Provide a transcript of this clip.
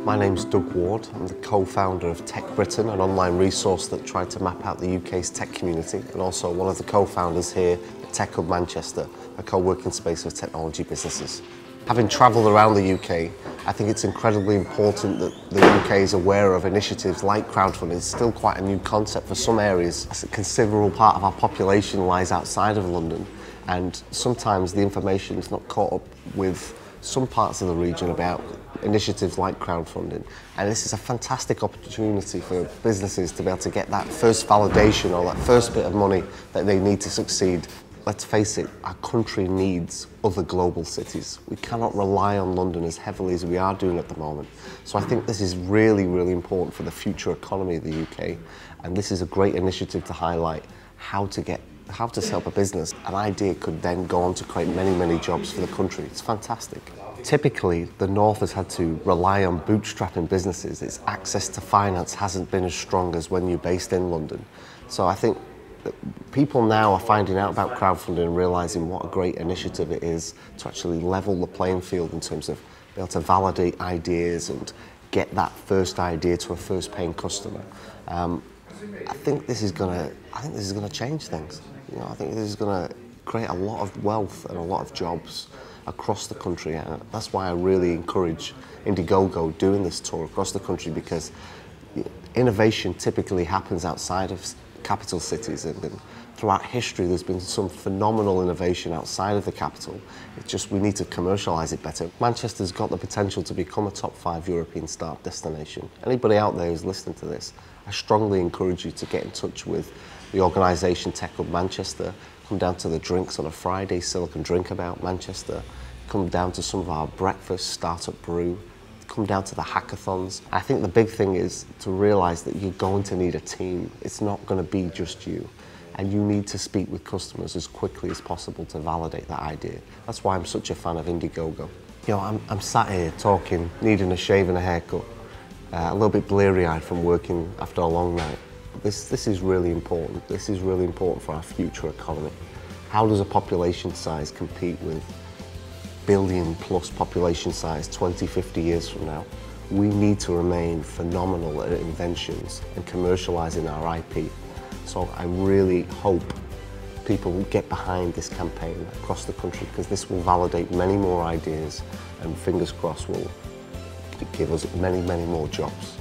My name's Doug Ward. I'm the co-founder of TechBritain, an online resource that tried to map out the UK's tech community, and also one of the co-founders here at Tech Hub Manchester, a co-working space of technology businesses. Having travelled around the UK, I think it's incredibly important that the UK is aware of initiatives like crowdfunding. It's still quite a new concept for some areas. A considerable part of our population lies outside of London, and sometimes the information is not caught up with some parts of the region about initiatives like crowdfunding. And this is a fantastic opportunity for businesses to be able to get that first validation or that first bit of money that they need to succeed. Let's face it, our country needs other global cities. We cannot rely on London as heavily as we are doing at the moment. So I think this is really, really important for the future economy of the UK. And this is a great initiative to highlight how to set up a business. An idea could then go on to create many, many jobs for the country. It's fantastic. Typically, the North has had to rely on bootstrapping businesses. Its access to finance hasn't been as strong as when you're based in London. So I think that people now are finding out about crowdfunding and realising what a great initiative it is to actually level the playing field in terms of being able to validate ideas and get that first idea to a first paying customer. I think this is going to change things. You know, I think this is going to create a lot of wealth and a lot of jobs across the country, and that's why I really encourage Indiegogo doing this tour across the country, because innovation typically happens outside of capital cities, and throughout history there's been some phenomenal innovation outside of the capital. It's just we need to commercialise it better. Manchester's got the potential to become a top 5 European startup destination. Anybody out there who's listening to this, I strongly encourage you to get in touch with the organisation Tech Hub Manchester. Come down to the drinks on a Friday, Silicon Drink About Manchester. Come down to some of our breakfast, Startup Brew. Come down to the hackathons. I think the big thing is to realise that you're going to need a team. It's not going to be just you. And you need to speak with customers as quickly as possible to validate that idea. That's why I'm such a fan of Indiegogo. You know, I'm sat here talking, needing a shave and a haircut, a little bit bleary-eyed from working after a long night. This is really important. This is really important for our future economy. How does a population size compete with billion-plus population size 20, 50 years from now? We need to remain phenomenal at inventions and commercialising our IP. So I really hope people will get behind this campaign across the country, because this will validate many more ideas and fingers crossed will give us many, many more jobs.